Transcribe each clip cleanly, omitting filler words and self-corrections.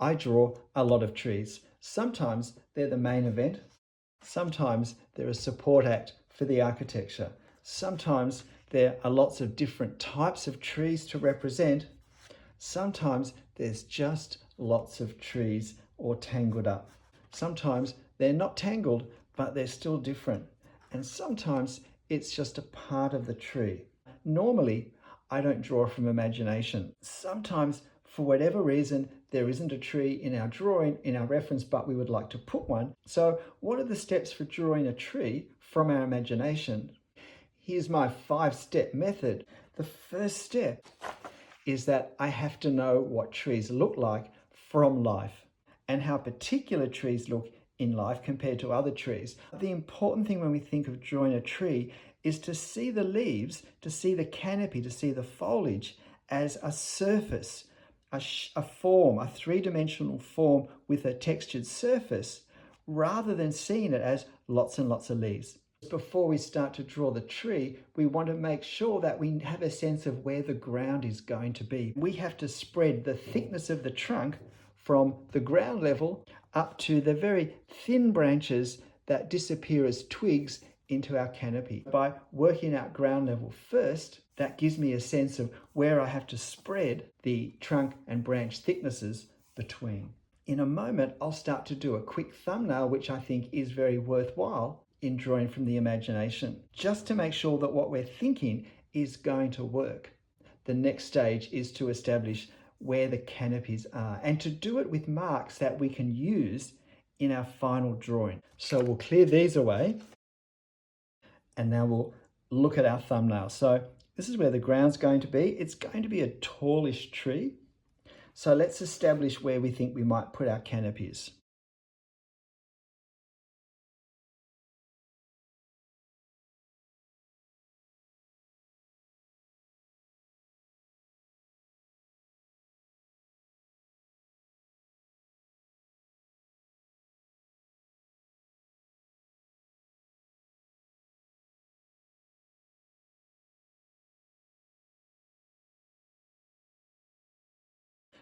I draw a lot of trees. Sometimes they're the main event. Sometimes they're a support act for the architecture. Sometimes there are lots of different types of trees to represent. Sometimes there's just lots of trees all tangled up. Sometimes they're not tangled, but they're still different. And sometimes it's just a part of the tree. Normally, I don't draw from imagination. Sometimes, for whatever reason, there isn't a tree in our drawing, in our reference, but we would like to put one. So what are the steps for drawing a tree from our imagination? Here's my 5-step method. The first step is that I have to know what trees look like from life and how particular trees look in life compared to other trees. The important thing when we think of drawing a tree is to see the leaves, to see the canopy, to see the foliage as a surface, a form, a three-dimensional form with a textured surface, rather than seeing it as lots and lots of leaves. Before we start to draw the tree, we want to make sure that we have a sense of where the ground is going to be. We have to spread the thickness of the trunk from the ground level up to the very thin branches that disappear as twigs into our canopy. By working out ground level first, that gives me a sense of where I have to spread the trunk and branch thicknesses between. In a moment, I'll start to do a quick thumbnail, which I think is very worthwhile in drawing from the imagination, just to make sure that what we're thinking is going to work. The next stage is to establish where the canopies are and to do it with marks that we can use in our final drawing. So we'll clear these away and now we'll look at our thumbnail. So this is where the ground's going to be. It's going to be a tallish tree. So let's establish where we think we might put our canopies.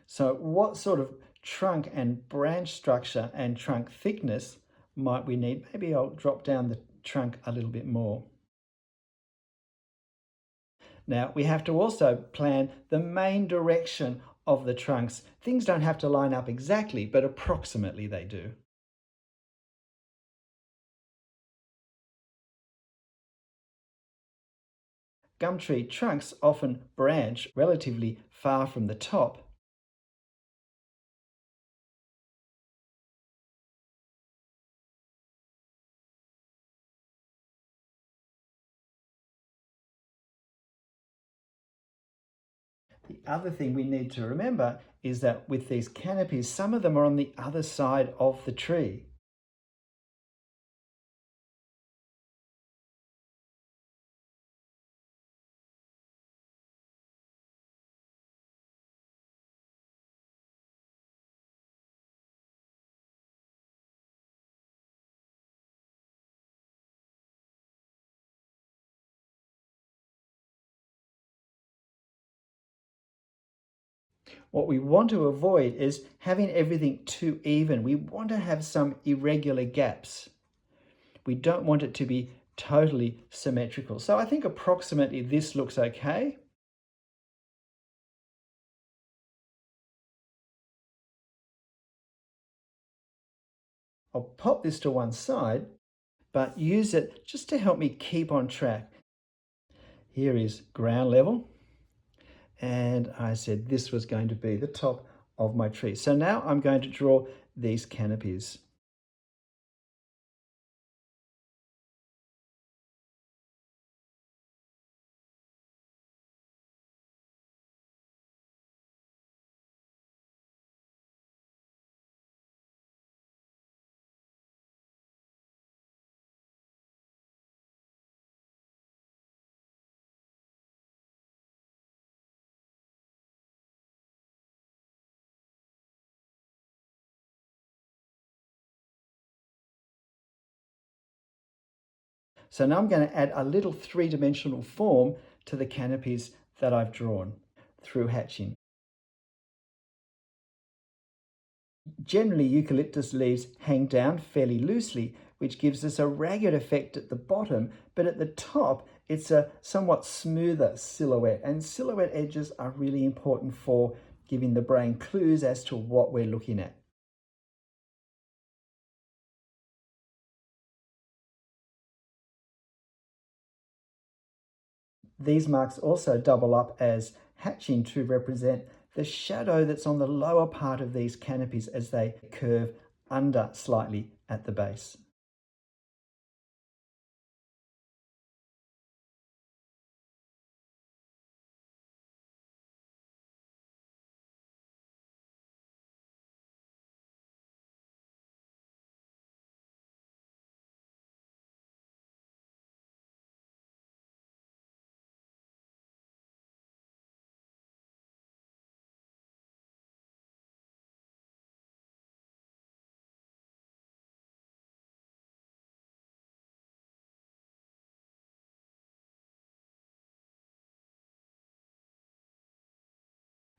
So what sort of trunk and branch structure and trunk thickness might we need? Maybe I'll drop down the trunk a little bit more. Now we have to also plan the main direction of the trunks. Things don't have to line up exactly, but approximately they do. Gum tree trunks often branch relatively far from the top. The other thing we need to remember is that with these canopies, some of them are on the other side of the tree. What we want to avoid is having everything too even. We want to have some irregular gaps. We don't want it to be totally symmetrical. So I think approximately this looks okay. I'll pop this to one side, but use it just to help me keep on track. Here is ground level. And I said this was going to be the top of my tree. So now I'm going to draw these canopies. So now I'm going to add a little three-dimensional form to the canopies that I've drawn through hatching. Generally, eucalyptus leaves hang down fairly loosely, which gives us a ragged effect at the bottom, but at the top, it's a somewhat smoother silhouette, and silhouette edges are really important for giving the brain clues as to what we're looking at. These marks also double up as hatching to represent the shadow that's on the lower part of these canopies as they curve under slightly at the base.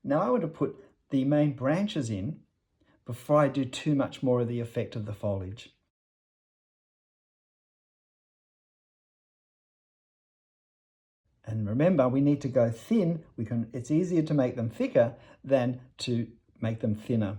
Now I want to put the main branches in before I do too much more of the effect of the foliage. And remember, we need to go thin. It's easier to make them thicker than to make them thinner.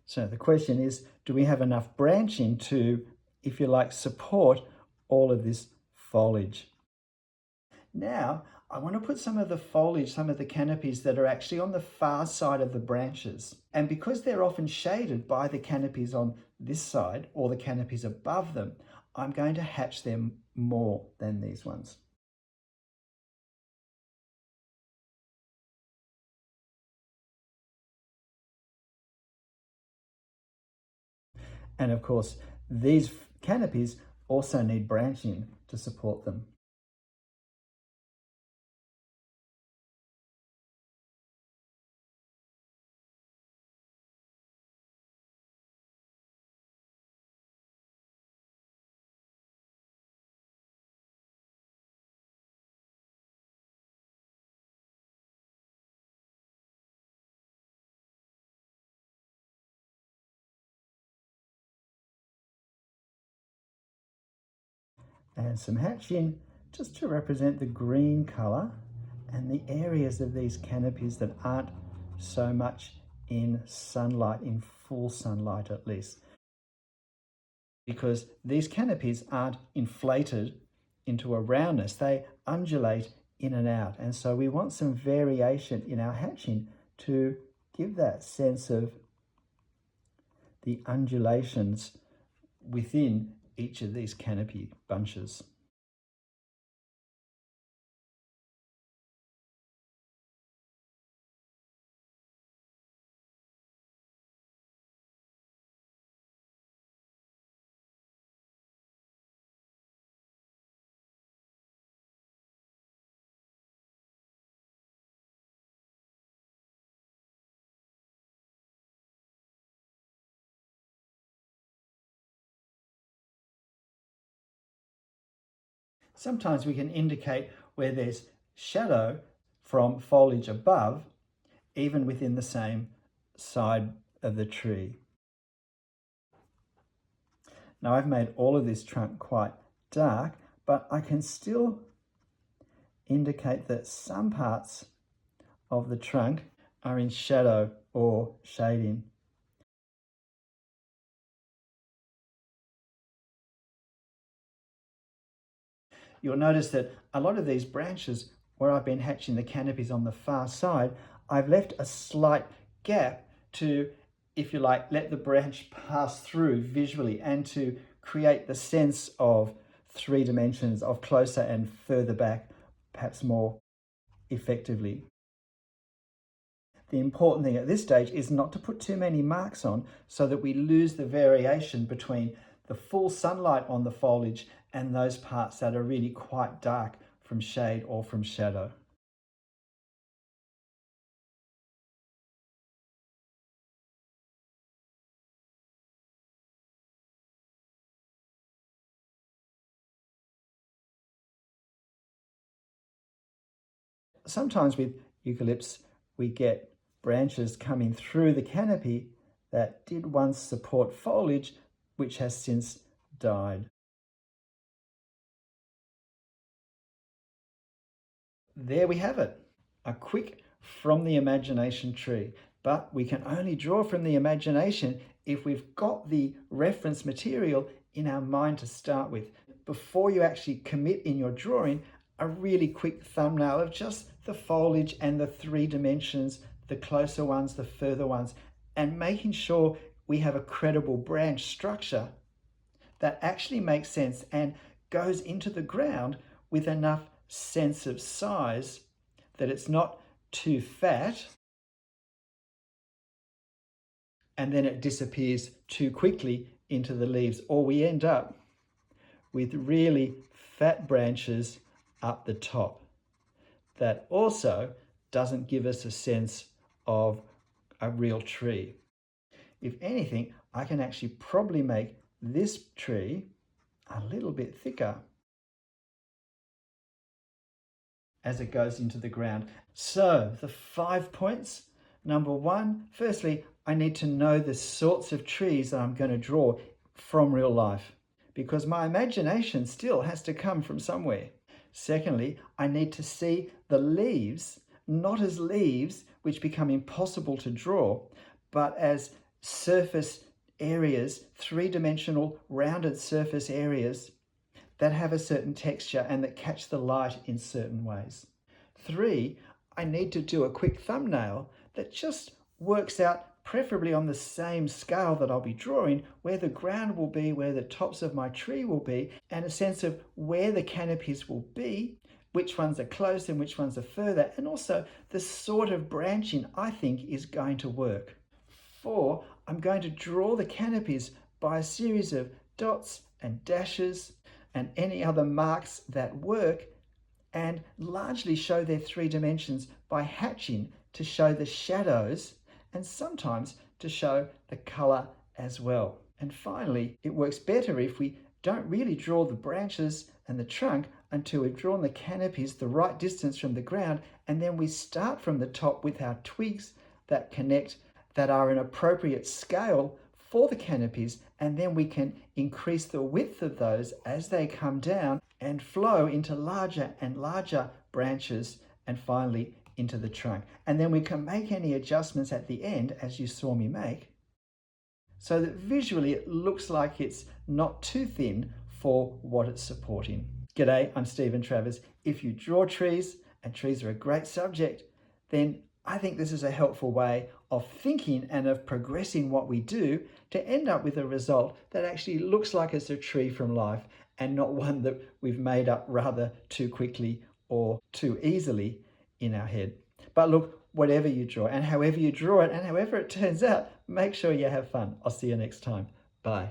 So the question is, do we have enough branching to, if you like, support all of this foliage? Now, I want to put some of the foliage, some of the canopies that are actually on the far side of the branches. And because they're often shaded by the canopies on this side or the canopies above them, I'm going to hatch them more than these ones. And of course, these canopies also need branching to support them. And some hatching just to represent the green colour and the areas of these canopies that aren't so much in sunlight, in full sunlight at least. Because these canopies aren't inflated into a roundness, they undulate in and out. And so we want some variation in our hatching to give that sense of the undulations within each of these canopy bunches. Sometimes we can indicate where there's shadow from foliage above, even within the same side of the tree. Now I've made all of this trunk quite dark, but I can still indicate that some parts of the trunk are in shadow or shading. You'll notice that a lot of these branches where I've been hatching the canopies on the far side, I've left a slight gap to, if you like, let the branch pass through visually and to create the sense of 3 dimensions of closer and further back, perhaps more effectively. The important thing at this stage is not to put too many marks on so that we lose the variation between the full sunlight on the foliage and those parts that are really quite dark from shade or from shadow. Sometimes with eucalypts, we get branches coming through the canopy that did once support foliage, which has since died. There we have it, a quick from the imagination tree. But we can only draw from the imagination if we've got the reference material in our mind to start with. Before you actually commit in your drawing, a really quick thumbnail of just the foliage and the 3 dimensions, the closer ones, the further ones, and making sure we have a credible branch structure that actually makes sense and goes into the ground with enough sense of size that it's not too fat and then it disappears too quickly into the leaves, or we end up with really fat branches up the top. That also doesn't give us a sense of a real tree. If anything, I can actually probably make this tree a little bit thicker as it goes into the ground. So the 5 points. Number one, firstly, I need to know the sorts of trees that I'm going to draw from real life, because my imagination still has to come from somewhere. Secondly, I need to see the leaves, not as leaves which become impossible to draw, but as surface areas, 3-dimensional rounded surface areas that have a certain texture and that catch the light in certain ways. 3, I need to do a quick thumbnail that just works out preferably on the same scale that I'll be drawing, where the ground will be, where the tops of my tree will be, and a sense of where the canopies will be, which ones are close and which ones are further, and also the sort of branching I think is going to work. 4, I'm going to draw the canopies by a series of dots and dashes and any other marks that work, and largely show their 3 dimensions by hatching to show the shadows and sometimes to show the colour as well. And finally, it works better if we don't really draw the branches and the trunk until we've drawn the canopies the right distance from the ground, and then we start from the top with our twigs that connect, that are an appropriate scale for the canopies, and then we can increase the width of those as they come down and flow into larger and larger branches, and finally into the trunk. And then we can make any adjustments at the end, as you saw me make, so that visually it looks like it's not too thin for what it's supporting. G'day, I'm Stephen Travers. If you draw trees, and trees are a great subject, then I think this is a helpful way of thinking and of progressing what we do to end up with a result that actually looks like it's a tree from life and not one that we've made up rather too quickly or too easily in our head. But look, whatever you draw and however you draw it and however it turns out, make sure you have fun. I'll see you next time. Bye.